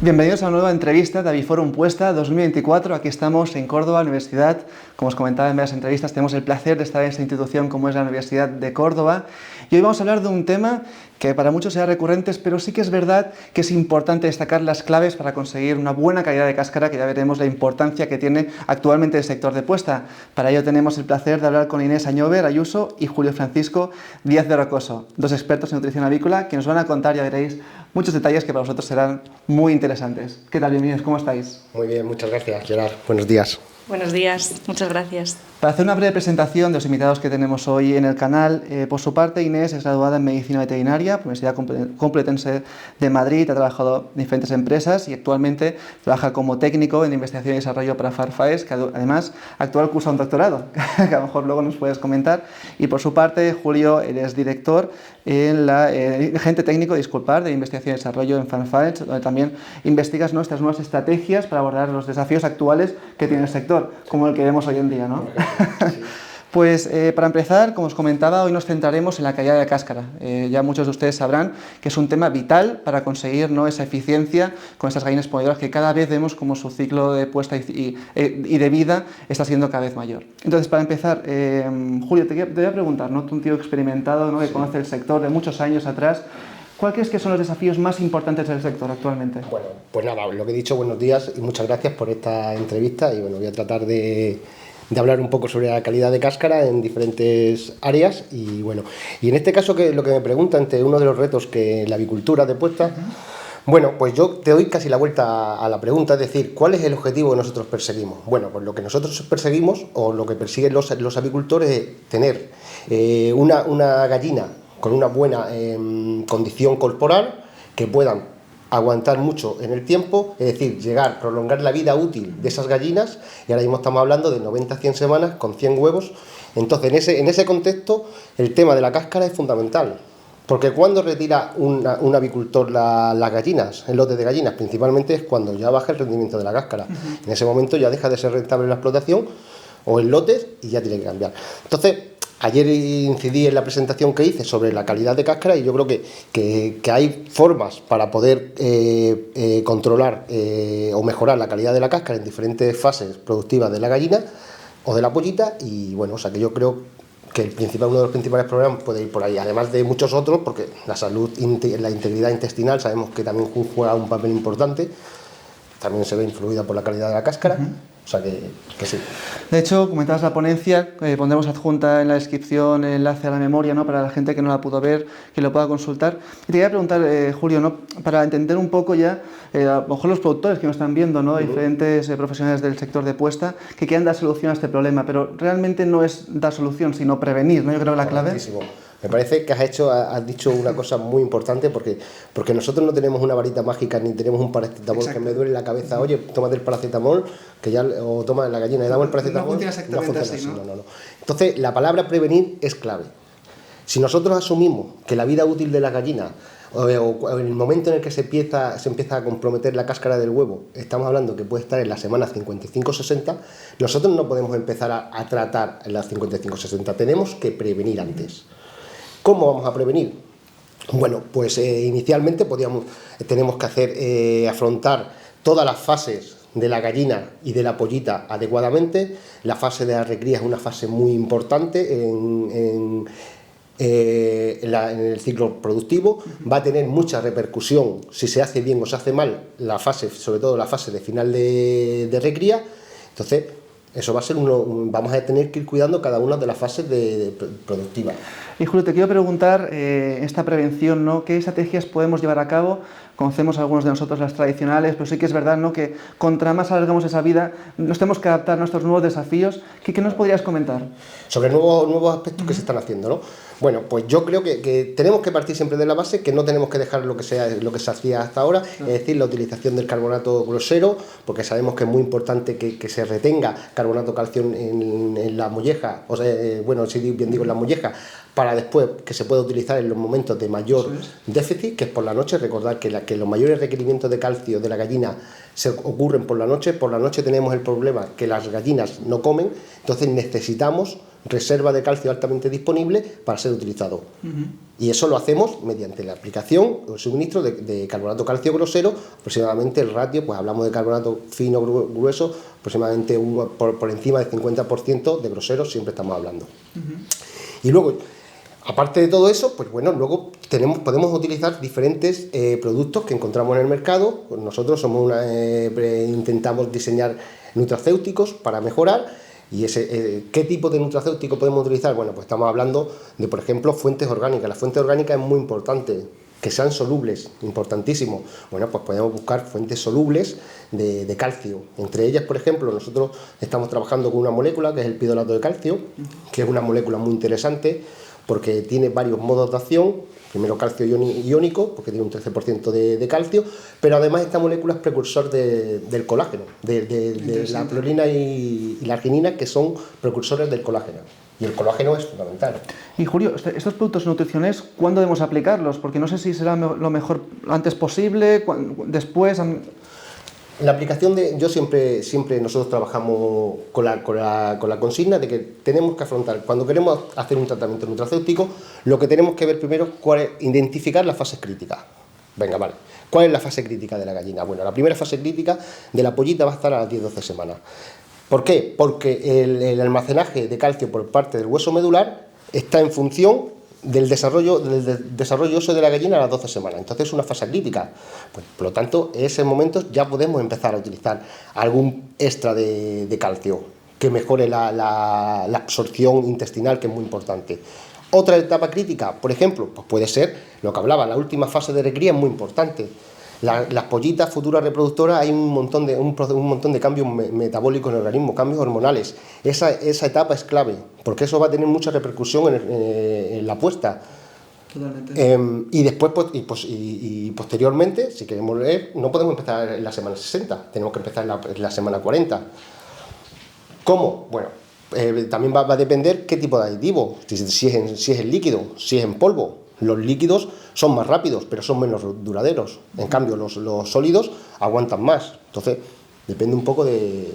Bienvenidos a una nueva entrevista de Aviforum Puesta 2024. Aquí estamos en Córdoba, Universidad. Como os comentaba en varias entrevistas, tenemos el placer de estar en esta institución como es la Universidad de Córdoba. Y hoy vamos a hablar de un tema que para muchos será recurrente, pero sí que es verdad que es importante destacar las claves para conseguir una buena calidad de cáscara, que ya veremos la importancia que tiene actualmente el sector de puesta. Para ello tenemos el placer de hablar con Inés Añover Ayuso y Julio Francisco Díaz de Rocoso, dos expertos en nutrición avícola que nos van a contar, ya veréis, muchos detalles que para vosotros serán muy interesantes. ¿Qué tal, bienvenidos? ¿Cómo estáis? Muy bien, muchas gracias, Gerard. Buenos días. Buenos días, muchas gracias. Para hacer una breve presentación de los invitados que tenemos hoy en el canal, por su parte Inés es graduada en Medicina Veterinaria por la Universidad Complutense de Madrid, ha trabajado en diferentes empresas y actualmente trabaja como técnico en investigación y desarrollo para Farfaes, que además actual cursa un doctorado, que a lo mejor luego nos puedes comentar. Y por su parte Julio, él es director en agente técnico, de investigación y desarrollo en Farfaes, donde también investigas nuestras nuevas estrategias para abordar los desafíos actuales que tiene el sector, como el que vemos hoy en día, ¿no? Sí. Pues para empezar, como os comentaba, hoy nos centraremos en la calidad de la cáscara. Ya muchos de ustedes sabrán que es un tema vital para conseguir, ¿no?, esa eficiencia con estas gallinas ponedoras que cada vez vemos como su ciclo de puesta y de vida está siendo cada vez mayor. Entonces, para empezar, Julio, te voy a preguntar, ¿no?, tú, un tío experimentado, ¿no?, que conoce el sector de muchos años atrás, ¿cuál crees que son los desafíos más importantes del sector actualmente? Bueno, pues nada, lo que he dicho, buenos días y muchas gracias por esta entrevista. Y bueno, voy a tratar de hablar un poco sobre la calidad de cáscara en diferentes áreas. Y bueno, y en este caso, que lo que me pregunta, entre uno de los retos que la avicultura de puesta, bueno, pues yo te doy casi la vuelta a la pregunta, es decir, ¿cuál es el objetivo que nosotros perseguimos? Bueno, pues lo que nosotros perseguimos, o lo que persiguen los avicultores, es tener una gallina con una buena condición corporal, que puedan aguantar mucho en el tiempo, es decir, prolongar la vida útil de esas gallinas, y ahora mismo estamos hablando de 90 a 100 semanas con 100 huevos. Entonces, en ese contexto, el tema de la cáscara es fundamental, porque cuando retira un avicultor las gallinas, el lote de gallinas, principalmente es cuando ya baja el rendimiento de la cáscara. En ese momento ya deja de ser rentable la explotación o el lote y ya tiene que cambiar. Entonces, ayer incidí en la presentación que hice sobre la calidad de cáscara, y yo creo que hay formas para poder controlar o mejorar la calidad de la cáscara en diferentes fases productivas de la gallina o de la pollita. Y bueno, o sea, que yo creo que uno de los principales problemas puede ir por ahí, además de muchos otros, porque la salud, la integridad intestinal sabemos que también juega un papel importante, también se ve influida por la calidad de la cáscara. O sea que sí. De hecho, comentabas la ponencia, pondremos adjunta en la descripción el enlace a la memoria, ¿no?, para la gente que no la pudo ver, que lo pueda consultar. Y te quería preguntar, Julio, ¿no?, para entender un poco ya, a lo mejor los productores que nos están viendo, ¿no?, diferentes profesionales del sector de puesta, que quieran dar solución a este problema, pero realmente no es dar solución, sino prevenir, ¿no? Yo creo que la clave... Me parece que has dicho una cosa muy importante, porque nosotros no tenemos una varita mágica ni tenemos un paracetamol. Exacto. Que me duele la cabeza, oye, tómate el paracetamol, o toma la gallina y damos el paracetamol. No funciona exactamente así, ¿no? No. Entonces, la palabra prevenir es clave. Si nosotros asumimos que la vida útil de la gallina, o en el momento en el que se empieza a comprometer la cáscara del huevo, estamos hablando que puede estar en la semana 55-60, nosotros no podemos empezar a tratar en las 55-60, tenemos que prevenir antes. ¿Cómo vamos a prevenir? Bueno, pues inicialmente tenemos que afrontar todas las fases de la gallina y de la pollita adecuadamente. La fase de la recría es una fase muy importante en el ciclo productivo. Va a tener mucha repercusión si se hace bien o se hace mal sobre todo la fase de final de recría. Entonces, eso va a ser vamos a tener que ir cuidando cada una de las fases productivas. Y Julio, te quiero preguntar, esta prevención, ¿no?, ¿qué estrategias podemos llevar a cabo? Conocemos algunos de nosotros las tradicionales, pero sí que es verdad, ¿no?, que contra más alargamos esa vida, nos tenemos que adaptar a nuestros nuevos desafíos. ¿Qué nos podrías comentar? Sobre nuevos aspectos que se están haciendo, ¿no? Bueno, pues yo creo que tenemos que partir siempre de la base, que no tenemos que dejar lo que se hacía hasta ahora, es decir, la utilización del carbonato grosero, porque sabemos que es muy importante que se retenga carbonato calcio en la molleja, o sea, si bien digo en la molleja, para después que se pueda utilizar en los momentos de mayor déficit, que es por la noche. Recordar que los mayores requerimientos de calcio de la gallina se ocurren por la noche. Por la noche tenemos el problema que las gallinas no comen, entonces necesitamos reserva de calcio altamente disponible para ser utilizado. Y eso lo hacemos mediante la aplicación o el suministro de carbonato calcio grosero, aproximadamente el ratio, pues hablamos de carbonato fino grueso, aproximadamente por encima del 50% de grosero, siempre estamos hablando. Y luego, aparte de todo eso, pues bueno, luego podemos utilizar diferentes productos que encontramos en el mercado. Pues nosotros intentamos diseñar nutracéuticos para mejorar. ¿Y qué tipo de nutracéutico podemos utilizar? Bueno, pues estamos hablando de, por ejemplo, fuentes orgánicas. La fuente orgánica es muy importante, que sean solubles, importantísimo. Bueno, pues podemos buscar fuentes solubles de calcio. Entre ellas, por ejemplo, nosotros estamos trabajando con una molécula que es el pidolato de calcio, que es una molécula muy interesante porque tiene varios modos de acción. Primero calcio iónico, porque tiene un 13% de calcio, pero además esta molécula es precursor del colágeno, de la clorina y la arginina, que son precursores del colágeno. Y el colágeno es fundamental. Y Julio, estos productos nutricionales, ¿cuándo debemos aplicarlos? Porque no sé si será lo mejor lo antes posible, después. La aplicación yo siempre nosotros trabajamos con la consigna de que tenemos que afrontar, cuando queremos hacer un tratamiento nutracéutico, lo que tenemos que ver primero es identificar las fases críticas. Venga, vale. ¿Cuál es la fase crítica de la gallina? Bueno, la primera fase crítica de la pollita va a estar a las 10-12 semanas. ¿Por qué? Porque el almacenaje de calcio por parte del hueso medular está en función del desarrollo óseo de la gallina a las 12 semanas. Entonces es una fase crítica. Pues, por lo tanto, en ese momento ya podemos empezar a utilizar algún extra de calcio que mejore la absorción intestinal, que es muy importante. Otra etapa crítica, por ejemplo, pues puede ser lo que hablaba, la última fase de recría es muy importante. Las pollitas futuras reproductoras, hay un montón de cambios metabólicos en el organismo, cambios hormonales. Esa etapa es clave, porque eso va a tener mucha repercusión en la puesta. Totalmente. Y después, y posteriormente, si queremos leer, no podemos empezar en la semana 60, tenemos que empezar en la semana 40. ¿Cómo? Bueno, también va a depender qué tipo de aditivo, si es en líquido, si es en polvo. Los líquidos son más rápidos, pero son menos duraderos. En cambio, los sólidos aguantan más. Entonces, depende un poco de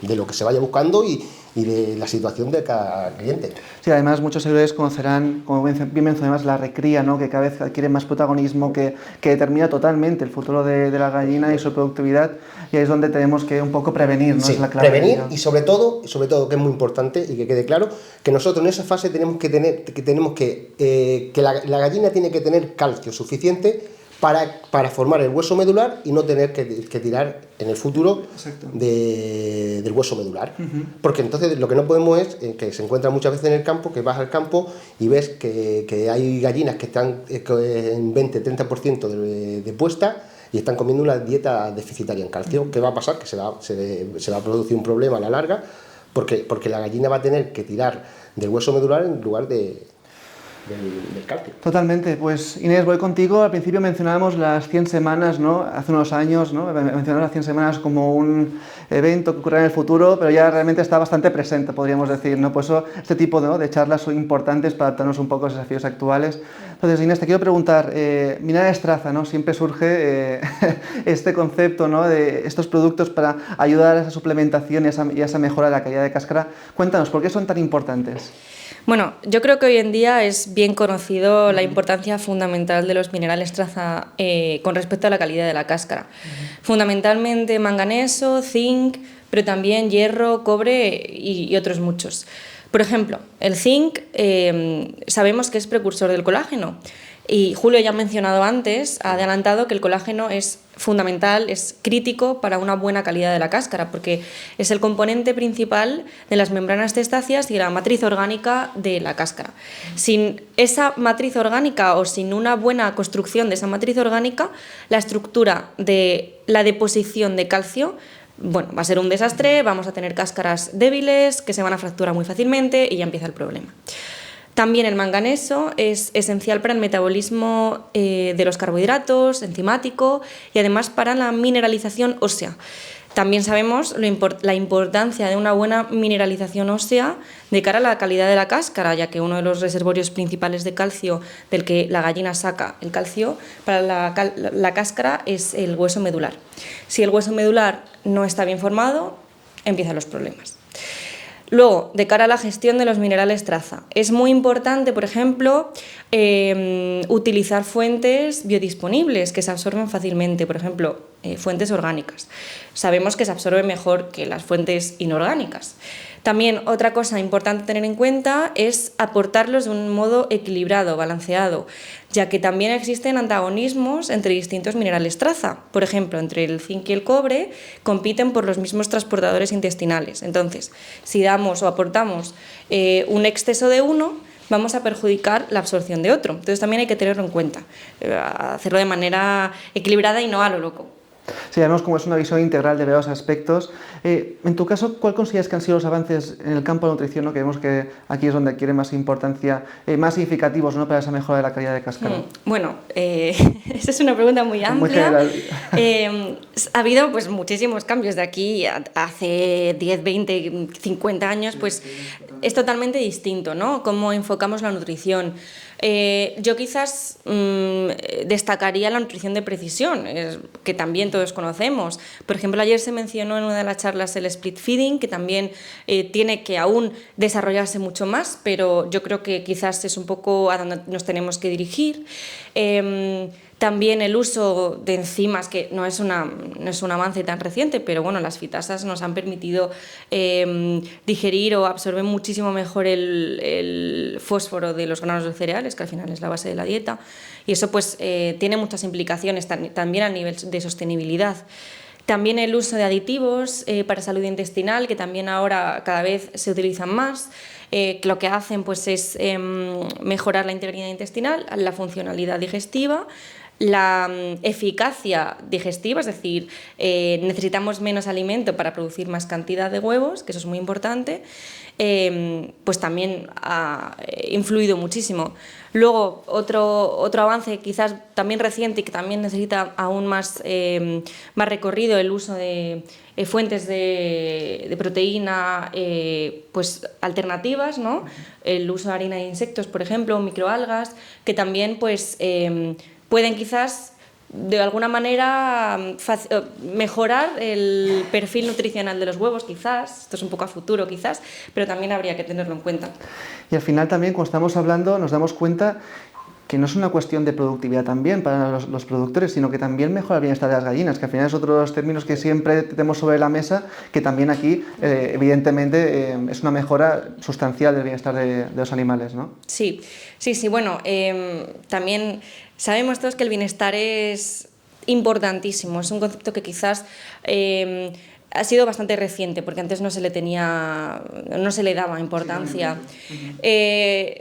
lo que se vaya buscando y de la situación de cada cliente. Sí, además muchos seguidores conocerán, como bien mencionabas, la recría, ¿no? Que cada vez adquiere más protagonismo, que determina totalmente el futuro de la gallina y su productividad, y ahí es donde tenemos que un poco prevenir, ¿no? Sí, es la clave. Prevenir y sobre todo, que es muy importante y que quede claro, que nosotros en esa fase tenemos que la gallina tiene que tener calcio suficiente para formar el hueso medular y no tener que tirar en el futuro del hueso medular. Porque entonces lo que no podemos es, que se encuentra muchas veces en el campo, que vas al campo y ves que hay gallinas que están en 20-30% de puesta y están comiendo una dieta deficitaria en calcio. ¿Qué va a pasar? Que se va a producir un problema a la larga, porque la gallina va a tener que tirar del hueso medular en lugar del calcio. Totalmente. Pues Inés, voy contigo. Al principio mencionábamos las 100 semanas, ¿no? Hace unos años, ¿no? Mencionamos las 100 semanas como un evento que ocurrirá en el futuro, pero ya realmente está bastante presente, podríamos decir, ¿no? Por eso este tipo de charlas son importantes para adaptarnos un poco a los desafíos actuales. Entonces, Inés, te quiero preguntar, Minares Traza, ¿no? Siempre surge este concepto, ¿no? De estos productos para ayudar a esa suplementación y a esa mejora de la calidad de cáscara. Cuéntanos, ¿por qué son tan importantes? Bueno, yo creo que hoy en día es bien conocido la importancia fundamental de los minerales traza con respecto a la calidad de la cáscara. Fundamentalmente manganeso, zinc, pero también hierro, cobre y otros muchos. Por ejemplo, el zinc sabemos que es precursor del colágeno. Y Julio ya ha mencionado antes, ha adelantado que el colágeno es fundamental, es crítico para una buena calidad de la cáscara, porque es el componente principal de las membranas testáceas y la matriz orgánica de la cáscara. Sin esa matriz orgánica o sin una buena construcción de esa matriz orgánica, la estructura de la deposición de calcio, bueno, va a ser un desastre, vamos a tener cáscaras débiles que se van a fracturar muy fácilmente y ya empieza el problema. También el manganeso es esencial para el metabolismo de los carbohidratos, enzimático y además para la mineralización ósea. También sabemos la importancia de una buena mineralización ósea de cara a la calidad de la cáscara, ya que uno de los reservorios principales de calcio del que la gallina saca el calcio para la cáscara es el hueso medular. Si el hueso medular no está bien formado, empiezan los problemas. Luego, de cara a la gestión de los minerales traza, es muy importante, por ejemplo, utilizar fuentes biodisponibles que se absorben fácilmente, por ejemplo, fuentes orgánicas. Sabemos que se absorben mejor que las fuentes inorgánicas. También otra cosa importante a tener en cuenta es aportarlos de un modo equilibrado, balanceado, ya que también existen antagonismos entre distintos minerales traza. Por ejemplo, entre el zinc y el cobre compiten por los mismos transportadores intestinales. Entonces, si damos o aportamos un exceso de uno, vamos a perjudicar la absorción de otro. Entonces también hay que tenerlo en cuenta, hacerlo de manera equilibrada y no a lo loco. Sí, vemos como es una visión integral de varios aspectos. En tu caso, ¿cuál consideras que han sido los avances en el campo de la nutrición, ¿no? Que vemos que aquí es donde adquiere más importancia, más significativos, ¿no? Para esa mejora de la calidad de cáscara? Bueno, esa es una pregunta muy amplia. Ha habido pues, muchísimos cambios de aquí hace 10, 20, 50 años, pues es totalmente distinto, ¿no? Cómo enfocamos la nutrición. Yo quizás destacaría la nutrición de precisión, que también todos conocemos. Por ejemplo, ayer se mencionó en una de las charlas el split feeding, que también tiene que aún desarrollarse mucho más, pero yo creo que quizás es un poco a donde nos tenemos que dirigir. También el uso de enzimas, que no es un avance tan reciente, pero bueno, las fitasas nos han permitido digerir o absorber muchísimo mejor el fósforo de los granos de cereales, que al final es la base de la dieta, y eso pues tiene muchas implicaciones también a nivel de sostenibilidad. También el uso de aditivos para salud intestinal, que también ahora cada vez se utilizan más, que lo que hacen pues, es mejorar la integridad intestinal, la funcionalidad digestiva, la eficacia digestiva, es decir, necesitamos menos alimento para producir más cantidad de huevos, que eso es muy importante, pues también ha influido muchísimo. Luego, otro avance quizás también reciente y que también necesita aún más recorrido, el uso de fuentes de proteína pues alternativas, ¿no? El uso de harina de insectos, por ejemplo, microalgas, que también pues pueden quizás de alguna manera mejorar el perfil nutricional de los huevos, quizás, esto es un poco a futuro quizás, pero también habría que tenerlo en cuenta. Y al final también cuando estamos hablando nos damos cuenta que no es una cuestión de productividad también para los productores, sino que también mejora el bienestar de las gallinas, que al final es otro de los términos que siempre tenemos sobre la mesa, que también aquí evidentemente es una mejora sustancial del bienestar de los animales, ¿no? Sí, bueno, también sabemos todos que el bienestar es importantísimo, es un concepto que quizás ha sido bastante reciente, porque antes no se le daba importancia.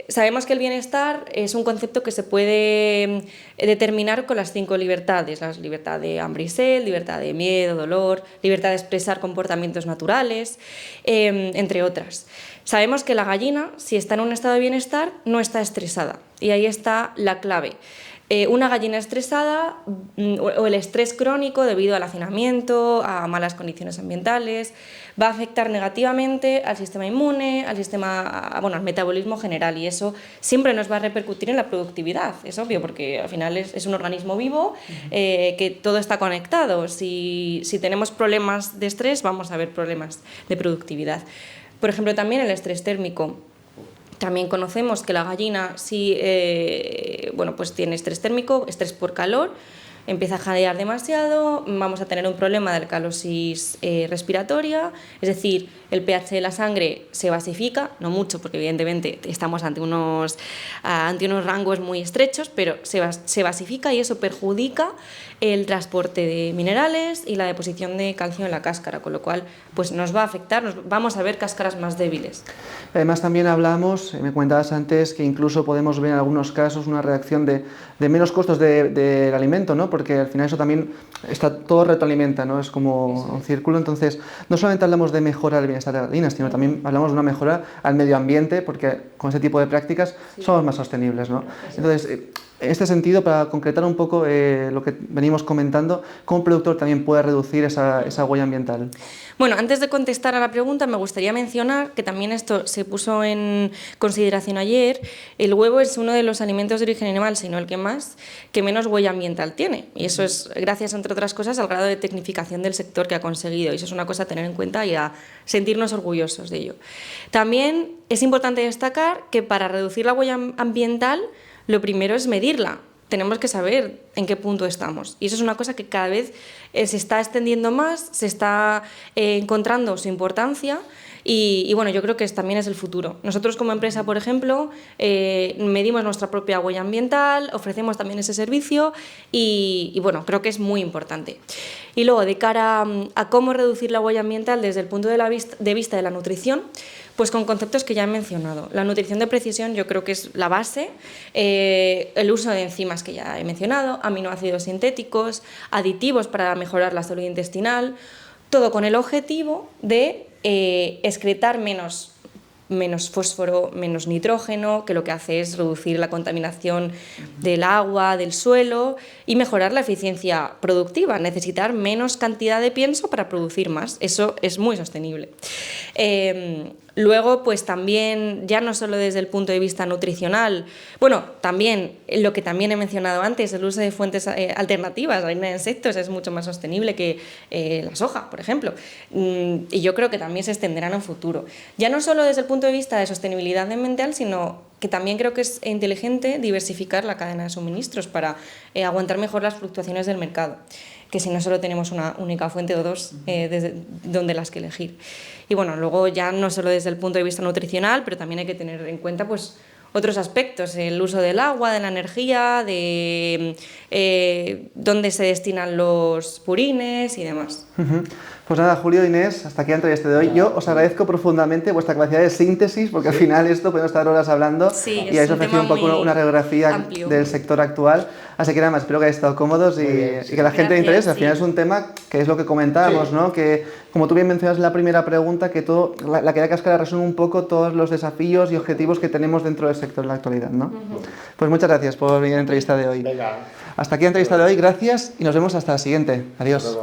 Sabemos que el bienestar es un concepto que se puede determinar con las 5 libertades: la libertad de hambre y sed, libertad de miedo, dolor, libertad de expresar comportamientos naturales, entre otras. Sabemos que la gallina, si está en un estado de bienestar, no está estresada, y ahí está la clave. Una gallina estresada o el estrés crónico debido al hacinamiento, a malas condiciones ambientales, va a afectar negativamente al sistema inmune, al metabolismo general, y eso siempre nos va a repercutir en la productividad, es obvio, porque al final es un organismo vivo, que todo está conectado. Si tenemos problemas de estrés, vamos a ver problemas de productividad. Por ejemplo, también el estrés térmico. También conocemos que la gallina pues tiene estrés térmico, estrés por calor, empieza a jadear demasiado, vamos a tener un problema de alcalosis respiratoria, es decir, el pH de la sangre se basifica, no mucho porque evidentemente estamos ante unos rangos muy estrechos, pero se basifica, y eso perjudica el transporte de minerales y la deposición de calcio en la cáscara, con lo cual pues nos va a afectar, vamos a ver cáscaras más débiles. Además también hablamos, me comentabas antes, que incluso podemos ver en algunos casos una reacción de menos costos del alimento, ¿no? Porque al final eso también todo retroalimenta, ¿no? Es como un círculo. Entonces no solamente hablamos de mejorar el bienestar de las gallinas, sino también hablamos de una mejora al medio ambiente, porque con ese tipo de prácticas somos más sostenibles, ¿no? Entonces En este sentido, para concretar un poco lo que venimos comentando, ¿cómo un productor también puede reducir esa huella ambiental? Bueno, antes de contestar a la pregunta, me gustaría mencionar que también esto se puso en consideración ayer. El huevo es uno de los alimentos de origen animal, si no el que más, que menos huella ambiental tiene. Y eso es gracias, entre otras cosas, al grado de tecnificación del sector que ha conseguido. Y eso es una cosa a tener en cuenta y a sentirnos orgullosos de ello. También es importante destacar que para reducir la huella ambiental, lo primero es medirla. Tenemos que saber en qué punto estamos. Y eso es una cosa que cada vez se está extendiendo más, se está encontrando su importancia y bueno, yo creo que también es el futuro. Nosotros como empresa, por ejemplo, medimos nuestra propia huella ambiental, ofrecemos también ese servicio y bueno, creo que es muy importante. Y luego, de cara a cómo reducir la huella ambiental desde el punto de vista de la nutrición, pues con conceptos que ya he mencionado. La nutrición de precisión yo creo que es la base, el uso de enzimas que ya he mencionado, aminoácidos sintéticos, aditivos para mejorar la salud intestinal, todo con el objetivo de excretar menos fósforo, menos nitrógeno, que lo que hace es reducir la contaminación del agua, del suelo y mejorar la eficiencia productiva, necesitar menos cantidad de pienso para producir más. Eso es muy sostenible. Luego, pues también, ya no solo desde el punto de vista nutricional, bueno, también lo que también he mencionado antes, el uso de fuentes alternativas, la harina de insectos es mucho más sostenible que la soja, por ejemplo, y yo creo que también se extenderá en un futuro. Ya no solo desde el punto de vista de sostenibilidad ambiental, sino que también creo que es inteligente diversificar la cadena de suministros para aguantar mejor las fluctuaciones del mercado, que si no solo tenemos una única fuente o dos desde donde las que elegir. Y bueno, luego ya no solo desde el punto de vista nutricional, pero también hay que tener en cuenta pues otros aspectos, el uso del agua, de la energía, de dónde se destinan los purines y demás. Pues nada, Julio, Inés, hasta aquí la entrevista de hoy. Yo os agradezco profundamente vuestra capacidad de síntesis, porque al final esto podemos estar horas hablando y habéis ofrecido un poco una radiografía amplio del sector actual. Así que nada más, espero que hayáis estado cómodos y que la gente le interese. Al final es un tema que es lo que comentábamos, ¿no? Que, como tú bien mencionas en la primera pregunta, que la calidad de cáscara resume un poco todos los desafíos y objetivos que tenemos dentro del sector en la actualidad, ¿no? Pues muchas gracias por venir a la entrevista de hoy. Venga. Hasta aquí la entrevista de hoy, gracias y nos vemos hasta la siguiente. Adiós.